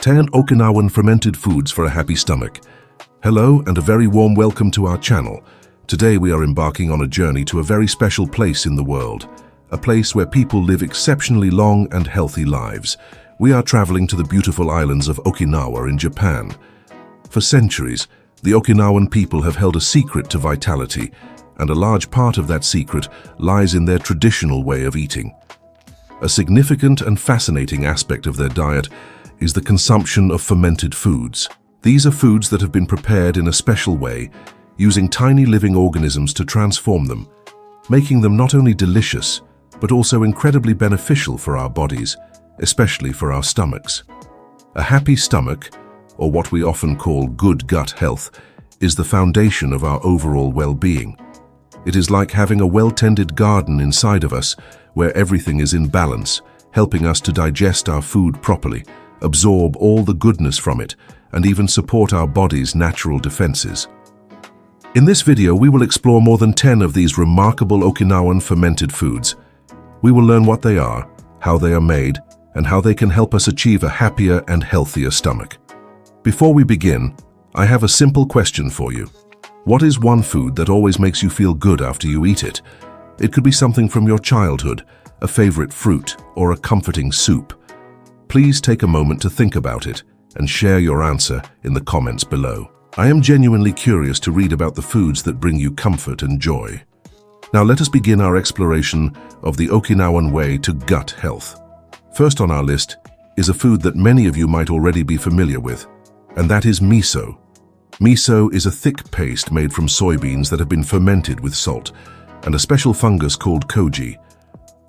10 Okinawan fermented foods for a happy stomach. Hello and a very warm welcome to our channel. Today we are embarking on a journey to a very special place in the world. A place where people live exceptionally long and healthy lives. We are traveling to the beautiful islands of Okinawa in Japan. For centuries, the Okinawan people have held a secret to vitality, and a large part of that secret lies in their traditional way of eating. A significant and fascinating aspect of their diet is the consumption of fermented foods. These are foods that have been prepared in a special way, using tiny living organisms to transform them, making them not only delicious, but also incredibly beneficial for our bodies, especially for our stomachs. A happy stomach, or what we often call good gut health, is the foundation of our overall well-being. It is like having a well-tended garden inside of us, where everything is in balance, helping us to digest our food properly, absorb all the goodness from it, and even support our body's natural defenses. In this video, we will explore more than 10 of these remarkable Okinawan fermented foods. We will learn what they are, how they are made, and how they can help us achieve a happier and healthier stomach. Before we begin, I have a simple question for you. What is one food that always makes you feel good after you eat it? It could be something from your childhood, a favorite fruit, or a comforting soup. Please take a moment to think about it and share your answer in the comments below. I am genuinely curious to read about the foods that bring you comfort and joy. Now let us begin our exploration of the Okinawan way to gut health. First on our list is a food that many of you might already be familiar with, and that is miso. Miso is a thick paste made from soybeans that have been fermented with salt and a special fungus called koji.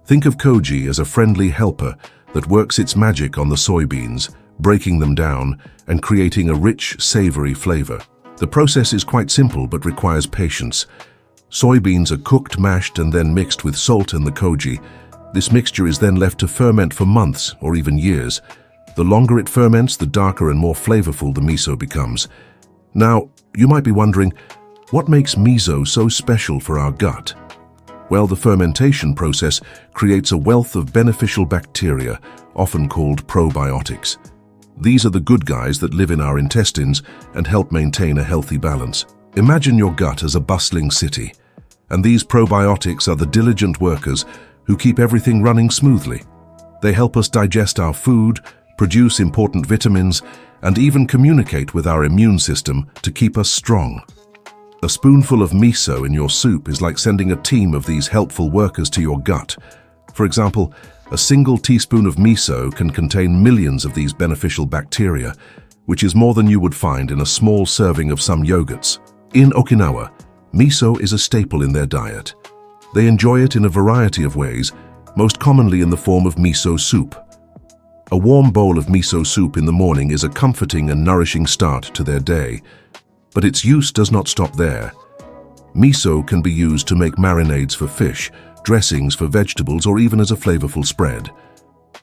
Think of koji as a friendly helper that works its magic on the soybeans, breaking them down and creating a rich, savory flavor. The process is quite simple but requires patience. Soybeans are cooked, mashed, and then mixed with salt and the koji. This mixture is then left to ferment for months or even years. The longer it ferments, the darker and more flavorful the miso becomes. Now, you might be wondering, what makes miso so special for our gut? Well, the fermentation process creates a wealth of beneficial bacteria, often called probiotics. These are the good guys that live in our intestines and help maintain a healthy balance. Imagine your gut as a bustling city, and these probiotics are the diligent workers who keep everything running smoothly. They help us digest our food, produce important vitamins, and even communicate with our immune system to keep us strong. A spoonful of miso in your soup is like sending a team of these helpful workers to your gut. For example, a single teaspoon of miso can contain millions of these beneficial bacteria, which is more than you would find in a small serving of some yogurts. In Okinawa, miso is a staple in their diet. They enjoy it in a variety of ways, most commonly in the form of miso soup. A warm bowl of miso soup in the morning is a comforting and nourishing start to their day. But its use does not stop there. Miso can be used to make marinades for fish, dressings for vegetables, or even as a flavorful spread.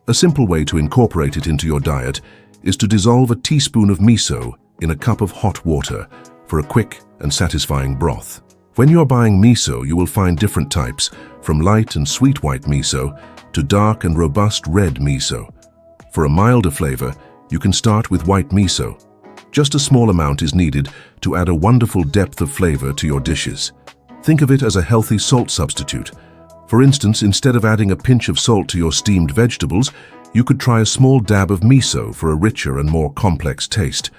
A simple way to incorporate it into your diet is to dissolve a teaspoon of miso in a cup of hot water for a quick and satisfying broth. When you are buying miso, you will find different types, from light and sweet white miso to dark and robust red miso. For a milder flavor, you can start with white miso. Just a small amount is needed to add a wonderful depth of flavor to your dishes. Think of it as a healthy salt substitute. For instance, instead of adding a pinch of salt to your steamed vegetables, you could try a small dab of miso for a richer and more complex taste.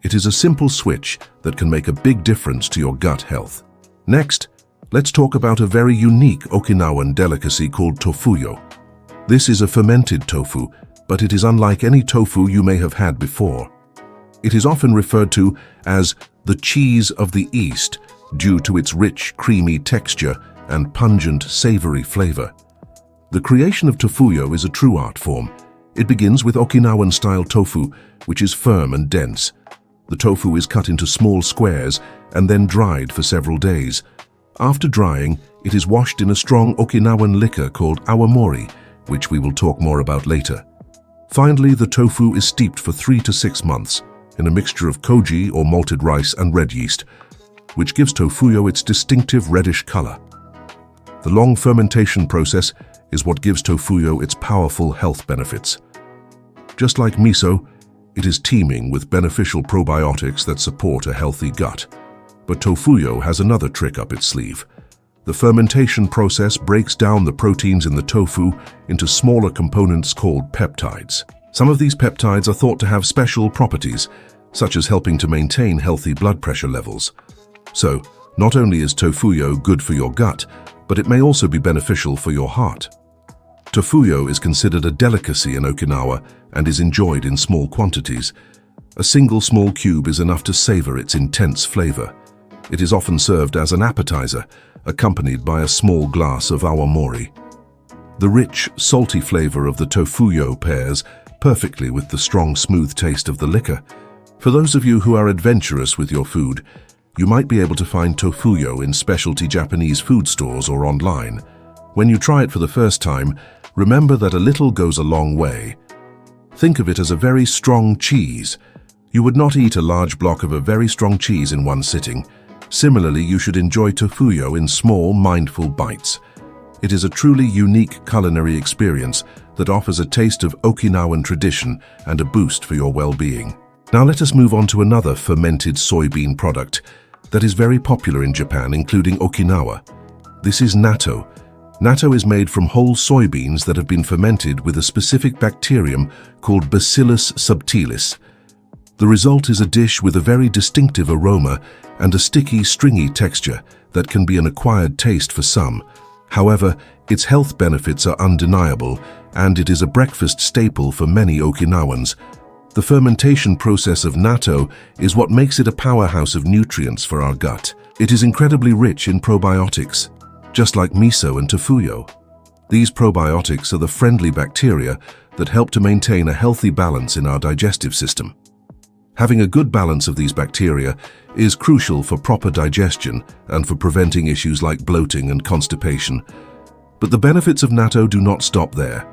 It is a simple switch that can make a big difference to your gut health. Next, let's talk about a very unique Okinawan delicacy called tofuyo. This is a fermented tofu, but it is unlike any tofu you may have had before. It is often referred to as the cheese of the East due to its rich, creamy texture and pungent, savory flavor. The creation of tofuyo is a true art form. It begins with Okinawan-style tofu, which is firm and dense. The tofu is cut into small squares and then dried for several days. After drying, it is washed in a strong Okinawan liquor called awamori, which we will talk more about later. Finally, the tofu is steeped for 3 to 6 months in a mixture of koji or malted rice and red yeast, which gives tofuyo its distinctive reddish color. The long fermentation process is what gives tofuyo its powerful health benefits. Just like miso, It is teeming with beneficial probiotics that support a healthy gut. But tofuyo has another trick up its sleeve. The fermentation process breaks down the proteins in the tofu into smaller components called peptides. Some of these peptides are thought to have special properties, such as helping to maintain healthy blood pressure levels. So, not only is tofuyo good for your gut, but it may also be beneficial for your heart. Tofuyo is considered a delicacy in Okinawa and is enjoyed in small quantities. A single small cube is enough to savor its intense flavor. It is often served as an appetizer, accompanied by a small glass of awamori. The rich, salty flavor of the tofuyo pairs perfectly with the strong, smooth taste of the liquor. For those of you who are adventurous with your food, you might be able to find tofuyo in specialty Japanese food stores or online. When you try it for the first time, remember that a little goes a long way. Think of it as a very strong cheese. You would not eat a large block of a very strong cheese in one sitting. Similarly, you should enjoy tofuyo in small, mindful bites. It is a truly unique culinary experience that offers a taste of Okinawan tradition and a boost for your well-being. Now let us move on to another fermented soybean product that is very popular in Japan, including Okinawa. This is natto. Natto is made from whole soybeans that have been fermented with a specific bacterium called Bacillus subtilis. The result is a dish with a very distinctive aroma and a sticky, stringy texture that can be an acquired taste for some. However, its health benefits are undeniable, and it is a breakfast staple for many Okinawans. The fermentation process of natto is what makes it a powerhouse of nutrients for our gut. It is incredibly rich in probiotics, just like miso and tofuyo. These probiotics are the friendly bacteria that help to maintain a healthy balance in our digestive system. Having a good balance of these bacteria is crucial for proper digestion and for preventing issues like bloating and constipation. But the benefits of natto do not stop there.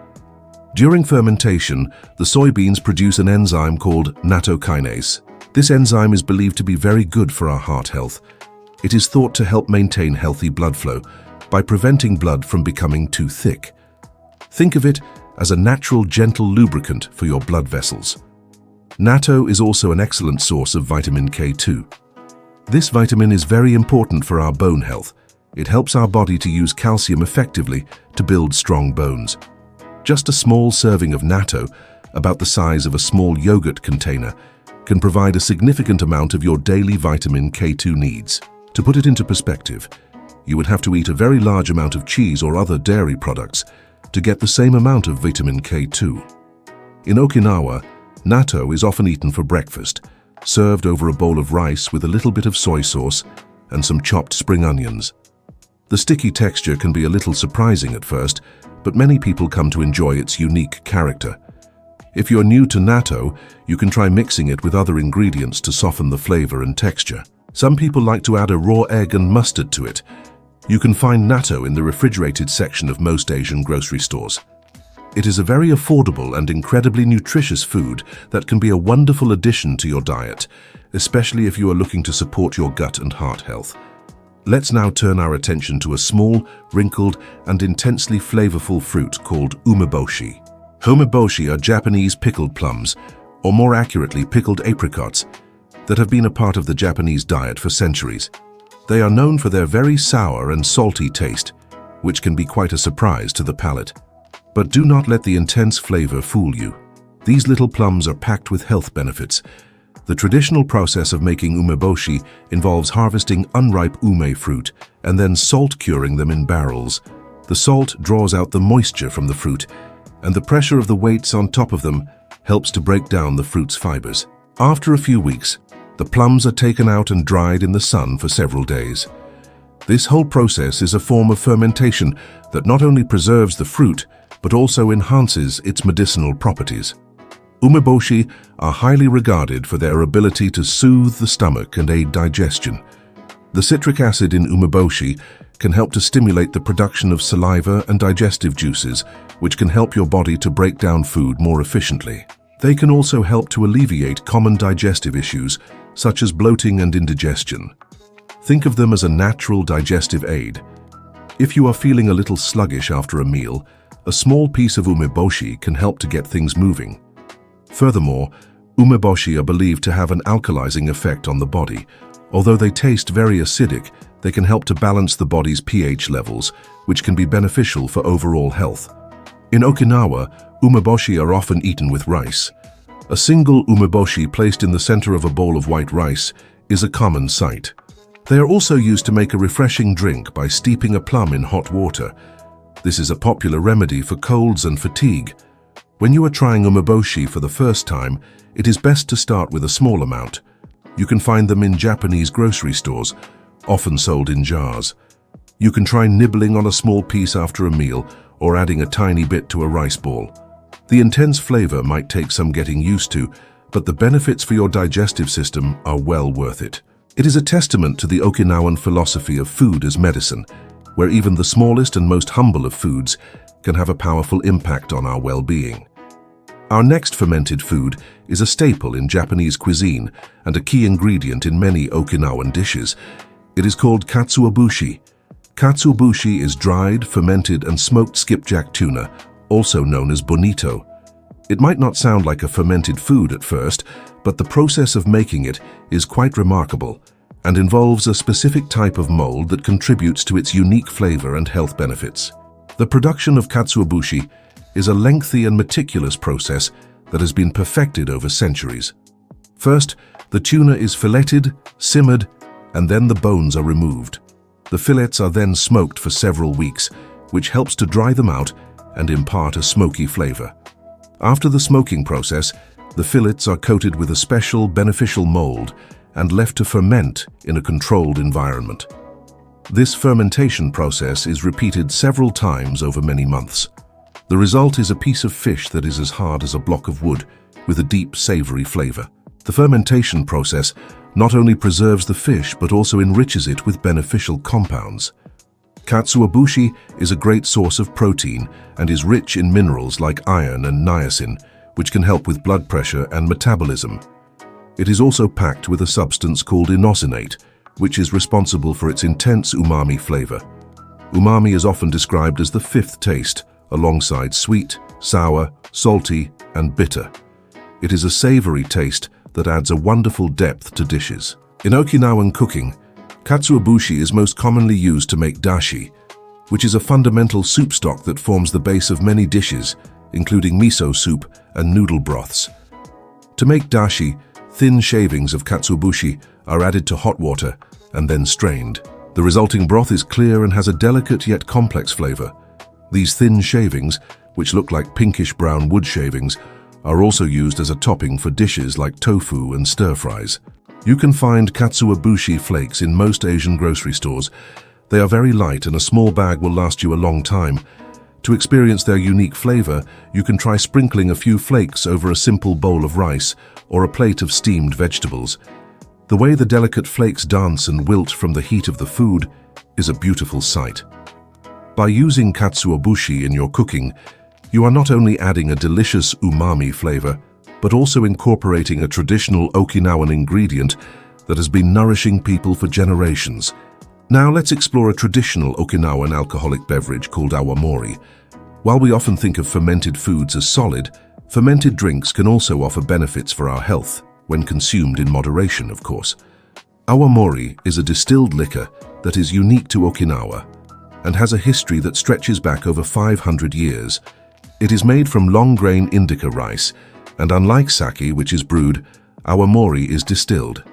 During fermentation, the soybeans produce an enzyme called nattokinase. This enzyme is believed to be very good for our heart health. It is thought to help maintain healthy blood flow by preventing blood from becoming too thick. Think of it as a natural, gentle lubricant for your blood vessels. Natto is also an excellent source of vitamin K2. This vitamin is very important for our bone health. It helps our body to use calcium effectively to build strong bones. Just a small serving of natto, about the size of a small yogurt container, can provide a significant amount of your daily vitamin K2 needs. To put it into perspective, you would have to eat a very large amount of cheese or other dairy products to get the same amount of vitamin K2. In Okinawa, natto is often eaten for breakfast, served over a bowl of rice with a little bit of soy sauce and some chopped spring onions. The sticky texture can be a little surprising at first, but many people come to enjoy its unique character. If you're new to natto, you can try mixing it with other ingredients to soften the flavor and texture. Some people like to add a raw egg and mustard to it. You can find natto in the refrigerated section of most Asian grocery stores. It is a very affordable and incredibly nutritious food that can be a wonderful addition to your diet, especially if you are looking to support your gut and heart health. Let's now turn our attention to a small, wrinkled, and intensely flavorful fruit called umeboshi. Umeboshi are Japanese pickled plums, or more accurately pickled apricots, that have been a part of the Japanese diet for centuries. They are known for their very sour and salty taste, which can be quite a surprise to the palate. But do not let the intense flavor fool you. These little plums are packed with health benefits. The traditional process of making umeboshi involves harvesting unripe ume fruit and then salt curing them in barrels. The salt draws out the moisture from the fruit, and the pressure of the weights on top of them helps to break down the fruit's fibers. After a few weeks, the plums are taken out and dried in the sun for several days. This whole process is a form of fermentation that not only preserves the fruit, but also enhances its medicinal properties. Umeboshi are highly regarded for their ability to soothe the stomach and aid digestion. The citric acid in umeboshi can help to stimulate the production of saliva and digestive juices, which can help your body to break down food more efficiently. They can also help to alleviate common digestive issues, such as bloating and indigestion. Think of them as a natural digestive aid. If you are feeling a little sluggish after a meal, a small piece of umeboshi can help to get things moving. Furthermore, Umeboshi are believed to have an alkalizing effect on the body. Although they taste very acidic, they can help to balance the body's pH levels, which can be beneficial for overall health. In Okinawa, umeboshi are often eaten with rice. A single umeboshi placed in the center of a bowl of white rice is a common sight. They are also used to make a refreshing drink by steeping a plum in hot water. This is a popular remedy for colds and fatigue. When you are trying umeboshi for the first time, it is best to start with a small amount. You can find them in Japanese grocery stores, often sold in jars. You can try nibbling on a small piece after a meal or adding a tiny bit to a rice ball. The intense flavor might take some getting used to, but the benefits for your digestive system are well worth it. It is a testament to the Okinawan philosophy of food as medicine, where even the smallest and most humble of foods can have a powerful impact on our well-being. Our next fermented food is a staple in Japanese cuisine and a key ingredient in many Okinawan dishes. It is called katsuobushi. Katsuobushi is dried, fermented, and smoked skipjack tuna, also known as bonito. It might not sound like a fermented food at first, but the process of making it is quite remarkable and involves a specific type of mold that contributes to its unique flavor and health benefits. The production of katsuobushi is a lengthy and meticulous process that has been perfected over centuries. First, the tuna is filleted, simmered, and then the bones are removed. The fillets are then smoked for several weeks, which helps to dry them out and impart a smoky flavor. After the smoking process, the fillets are coated with a special beneficial mold and left to ferment in a controlled environment. This fermentation process is repeated several times over many months. The result is a piece of fish that is as hard as a block of wood, with a deep, savory flavor. The fermentation process not only preserves the fish but also enriches it with beneficial compounds. Katsuobushi is a great source of protein and is rich in minerals like iron and niacin, which can help with blood pressure and metabolism. It is also packed with a substance called inosinate, which is responsible for its intense umami flavor. Umami is often described as the fifth taste, alongside sweet, sour, salty, and bitter. It is a savory taste that adds a wonderful depth to dishes. In Okinawan cooking, katsuobushi is most commonly used to make dashi, which is a fundamental soup stock that forms the base of many dishes, including miso soup and noodle broths. To make dashi, thin shavings of katsuobushi are added to hot water and then strained. The resulting broth is clear and has a delicate yet complex flavor. These thin shavings, which look like pinkish-brown wood shavings, are also used as a topping for dishes like tofu and stir-fries. You can find katsuobushi flakes in most Asian grocery stores. They are very light and a small bag will last you a long time. To experience their unique flavor, you can try sprinkling a few flakes over a simple bowl of rice or a plate of steamed vegetables. The way the delicate flakes dance and wilt from the heat of the food is a beautiful sight. By using katsuobushi in your cooking, you are not only adding a delicious umami flavor, but also incorporating a traditional Okinawan ingredient that has been nourishing people for generations. Now let's explore a traditional Okinawan alcoholic beverage called awamori. While we often think of fermented foods as solid, fermented drinks can also offer benefits for our health, when consumed in moderation, of course. Awamori is a distilled liquor that is unique to Okinawa and has a history that stretches back over 500 years. It is made from long-grain indica rice, and unlike sake, which is brewed, awamori is distilled.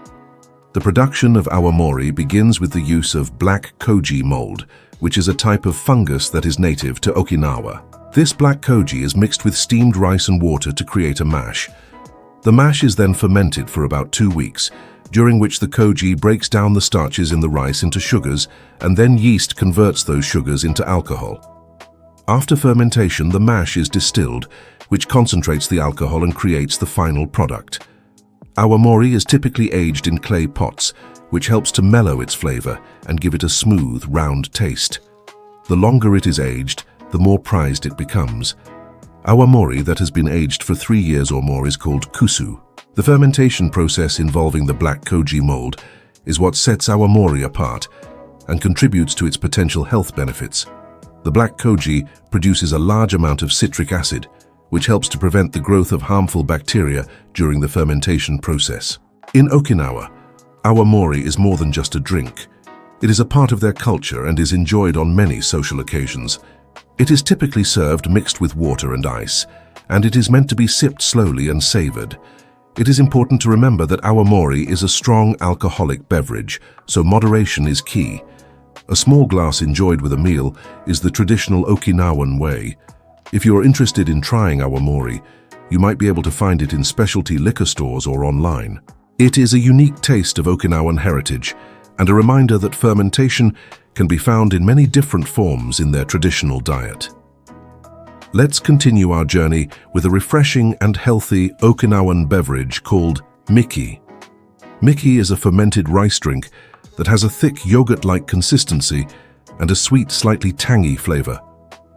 The production of awamori begins with the use of black koji mold, which is a type of fungus that is native to Okinawa. This black koji is mixed with steamed rice and water to create a mash. The mash is then fermented for about 2 weeks, during which the koji breaks down the starches in the rice into sugars, and then yeast converts those sugars into alcohol. After fermentation, the mash is distilled, which concentrates the alcohol and creates the final product. Awamori is typically aged in clay pots, which helps to mellow its flavor and give it a smooth, round taste. The longer it is aged, the more prized it becomes. Awamori that has been aged for 3 years or more is called kusu. The fermentation process involving the black koji mold is what sets awamori apart and contributes to its potential health benefits. The black koji produces a large amount of citric acid, which helps to prevent the growth of harmful bacteria during the fermentation process. In Okinawa, awamori is more than just a drink. It is a part of their culture and is enjoyed on many social occasions. It is typically served mixed with water and ice, and it is meant to be sipped slowly and savored. It is important to remember that awamori is a strong alcoholic beverage, so moderation is key. A small glass enjoyed with a meal is the traditional Okinawan way. If you are interested in trying awamori, you might be able to find it in specialty liquor stores or online. It is a unique taste of Okinawan heritage and a reminder that fermentation can be found in many different forms in their traditional diet. Let's continue our journey with a refreshing and healthy Okinawan beverage called Miki. Miki is a fermented rice drink that has a thick yogurt-like consistency and a sweet, slightly tangy flavor.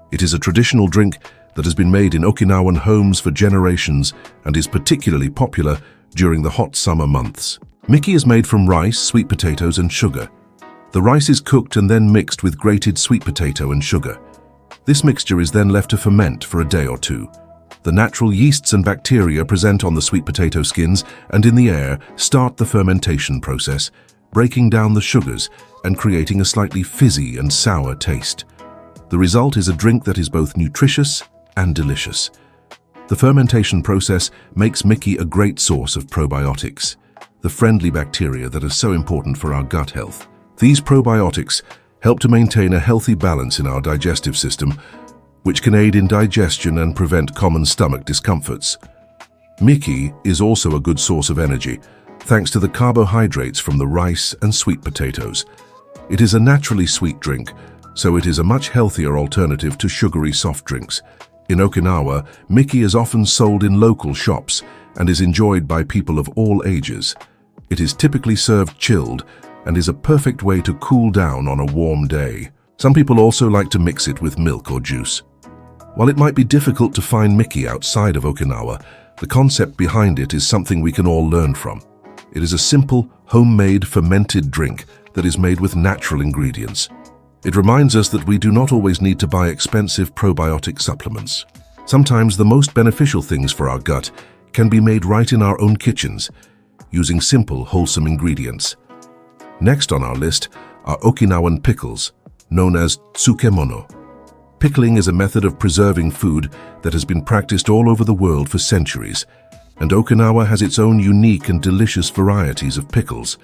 It is a traditional drink that has been made in Okinawan homes for generations and is particularly popular during the hot summer months. Miki is made from rice, sweet potatoes, and sugar. The rice is cooked and then mixed with grated sweet potato and sugar. This mixture is then left to ferment for a day or two. The natural yeasts and bacteria present on the sweet potato skins and in the air start the fermentation process, breaking down the sugars and creating a slightly fizzy and sour taste. The result is a drink that is both nutritious and delicious. The fermentation process makes Miki a great source of probiotics, the friendly bacteria that are so important for our gut health. These probiotics help to maintain a healthy balance in our digestive system, which can aid in digestion and prevent common stomach discomforts. Miki is also a good source of energy, thanks to the carbohydrates from the rice and sweet potatoes. It is a naturally sweet drink, so it is a much healthier alternative to sugary soft drinks. In Okinawa, Miki is often sold in local shops and is enjoyed by people of all ages. It is typically served chilled and is a perfect way to cool down on a warm day. Some people also like to mix it with milk or juice. While it might be difficult to find Miki outside of Okinawa, the concept behind it is something we can all learn from. It is a simple, homemade, fermented drink that is made with natural ingredients. It reminds us that we do not always need to buy expensive probiotic supplements. Sometimes the most beneficial things for our gut can be made right in our own kitchens, using simple, wholesome ingredients. Next on our list are Okinawan pickles, known as tsukemono. Pickling is a method of preserving food that has been practiced all over the world for centuries, and Okinawa has its own unique and delicious varieties of pickles.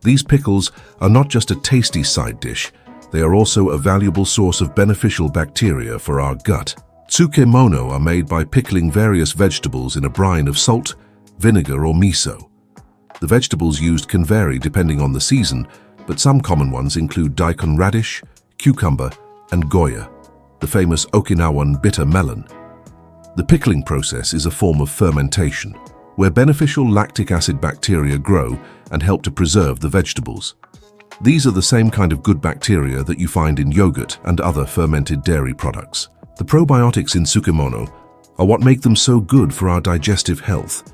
These pickles are not just a tasty side dish, they are also a valuable source of beneficial bacteria for our gut. Tsukemono are made by pickling various vegetables in a brine of salt, vinegar, or miso. The vegetables used can vary depending on the season, but some common ones include daikon radish, cucumber, and goya, the famous Okinawan bitter melon. The pickling process is a form of fermentation, where beneficial lactic acid bacteria grow and help to preserve the vegetables. These are the same kind of good bacteria that you find in yogurt and other fermented dairy products. The probiotics in tsukemono are what make them so good for our digestive health.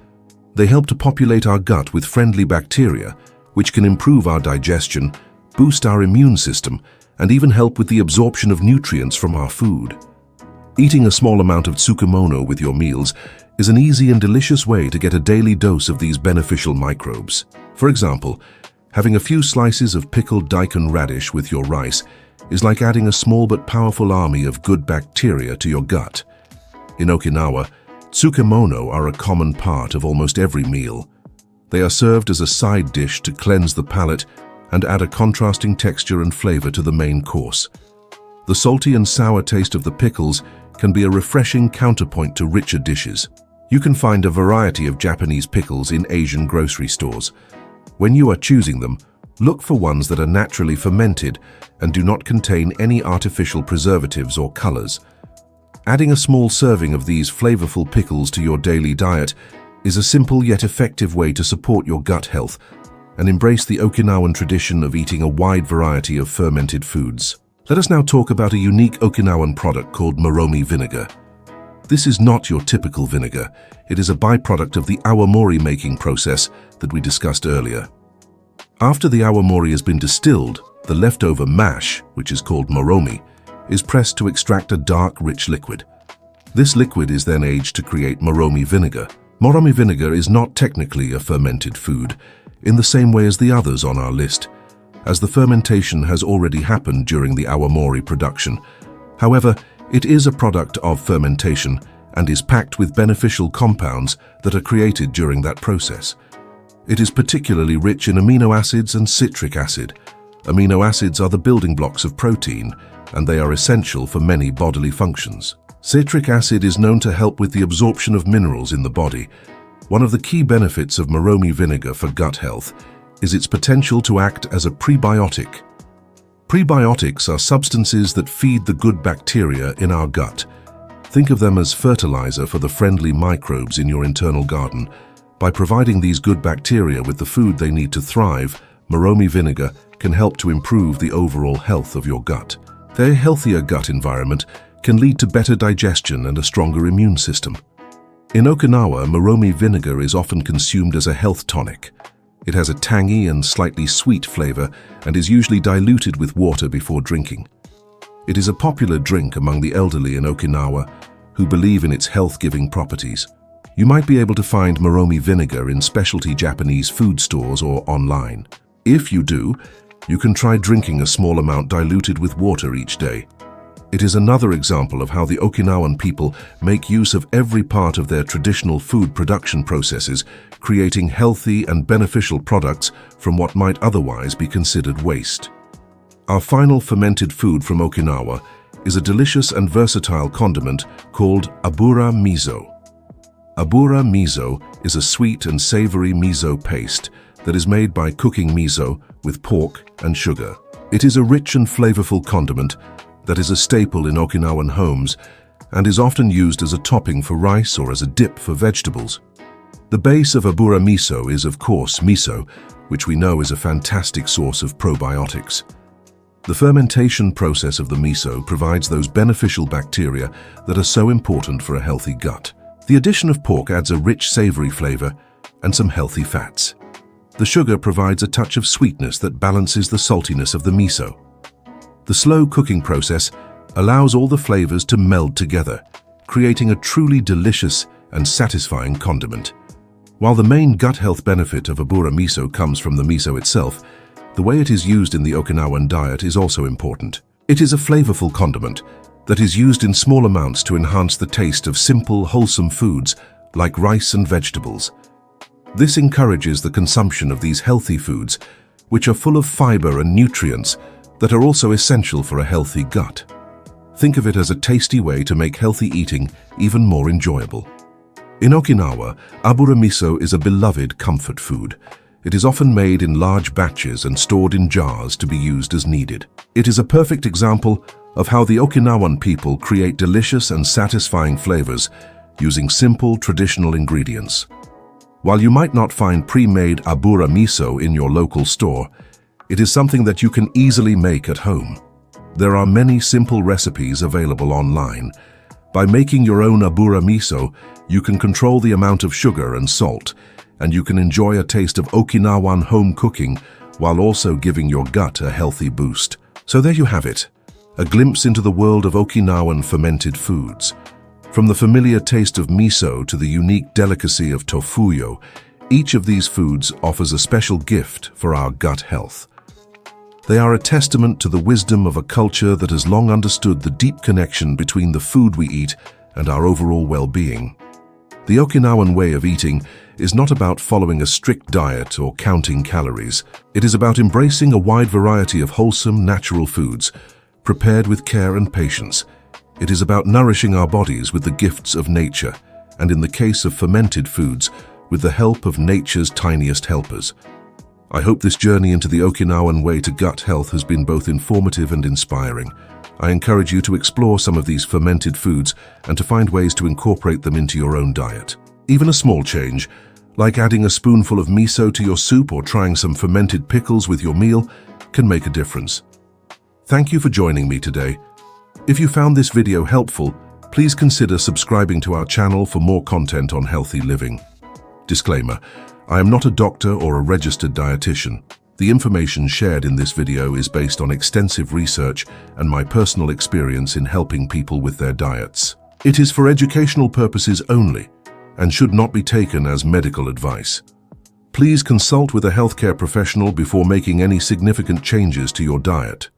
They help to populate our gut with friendly bacteria, which can improve our digestion, boost our immune system, and even help with the absorption of nutrients from our food. Eating a small amount of tsukemono with your meals is an easy and delicious way to get a daily dose of these beneficial microbes. For example, having a few slices of pickled daikon radish with your rice is like adding a small but powerful army of good bacteria to your gut. In Okinawa, tsukemono are a common part of almost every meal. They are served as a side dish to cleanse the palate and add a contrasting texture and flavor to the main course. The salty and sour taste of the pickles can be a refreshing counterpoint to richer dishes. You can find a variety of Japanese pickles in Asian grocery stores. When you are choosing them, look for ones that are naturally fermented and do not contain any artificial preservatives or colors. Adding a small serving of these flavorful pickles to your daily diet is a simple yet effective way to support your gut health and embrace the Okinawan tradition of eating a wide variety of fermented foods. Let us now talk about a unique Okinawan product called moromi vinegar. This is not your typical vinegar. It is a byproduct of the awamori making process that we discussed earlier. After the awamori has been distilled, the leftover mash, which is called moromi, is pressed to extract a dark, rich liquid. This liquid is then aged to create moromi vinegar. Moromi vinegar is not technically a fermented food, in the same way as the others on our list, as the fermentation has already happened during the awamori production. However, it is a product of fermentation and is packed with beneficial compounds that are created during that process. It is particularly rich in amino acids and citric acid. Amino acids are the building blocks of protein, and they are essential for many bodily functions. Citric acid is known to help with the absorption of minerals in the body. One of the key benefits of moromi vinegar for gut health is its potential to act as a prebiotic. Prebiotics are substances that feed the good bacteria in our gut. Think of them as fertilizer for the friendly microbes in your internal garden. By providing these good bacteria with the food they need to thrive, moromi vinegar can help to improve the overall health of your gut. Their healthier gut environment can lead to better digestion and a stronger immune system. In Okinawa, moromi vinegar is often consumed as a health tonic. It has a tangy and slightly sweet flavor and is usually diluted with water before drinking. It is a popular drink among the elderly in Okinawa who believe in its health-giving properties. You might be able to find moromi vinegar in specialty Japanese food stores or online. If you do, you can try drinking a small amount diluted with water each day. It is another example of how the Okinawan people make use of every part of their traditional food production processes, creating healthy and beneficial products from what might otherwise be considered waste. Our final fermented food from Okinawa is a delicious and versatile condiment called abura miso. Abura miso is a sweet and savory miso paste that is made by cooking miso with pork and sugar. It is a rich and flavorful condiment that is a staple in Okinawan homes and is often used as a topping for rice or as a dip for vegetables. The base of abura miso is, of course, miso, which we know is a fantastic source of probiotics. The fermentation process of the miso provides those beneficial bacteria that are so important for a healthy gut. The addition of pork adds a rich, savory flavor and some healthy fats. The sugar provides a touch of sweetness that balances the saltiness of the miso. The slow cooking process allows all the flavors to meld together, creating a truly delicious and satisfying condiment. While the main gut health benefit of abura miso comes from the miso itself, the way it is used in the Okinawan diet is also important. It is a flavorful condiment that is used in small amounts to enhance the taste of simple, wholesome foods like rice and vegetables. This encourages the consumption of these healthy foods, which are full of fiber and nutrients that are also essential for a healthy gut. Think of it as a tasty way to make healthy eating even more enjoyable. In Okinawa, abura miso is a beloved comfort food. It is often made in large batches and stored in jars to be used as needed. It is a perfect example of how the Okinawan people create delicious and satisfying flavors using simple, traditional ingredients. While you might not find pre-made abura miso in your local store, it is something that you can easily make at home. There are many simple recipes available online. By making your own abura miso, you can control the amount of sugar and salt, and you can enjoy a taste of Okinawan home cooking while also giving your gut a healthy boost. So there you have it, a glimpse into the world of Okinawan fermented foods. From the familiar taste of miso to the unique delicacy of tofuyo, each of these foods offers a special gift for our gut health. They are a testament to the wisdom of a culture that has long understood the deep connection between the food we eat and our overall well-being. The Okinawan way of eating is not about following a strict diet or counting calories. It is about embracing a wide variety of wholesome, natural foods, prepared with care and patience. It is about nourishing our bodies with the gifts of nature, and in the case of fermented foods, with the help of nature's tiniest helpers. I hope this journey into the Okinawan way to gut health has been both informative and inspiring. I encourage you to explore some of these fermented foods and to find ways to incorporate them into your own diet. Even a small change, like adding a spoonful of miso to your soup or trying some fermented pickles with your meal, can make a difference. Thank you for joining me today. If you found this video helpful, please consider subscribing to our channel for more content on healthy living. Disclaimer: I am not a doctor or a registered dietitian. The information shared in this video is based on extensive research and my personal experience in helping people with their diets. It is for educational purposes only and should not be taken as medical advice. Please consult with a healthcare professional before making any significant changes to your diet.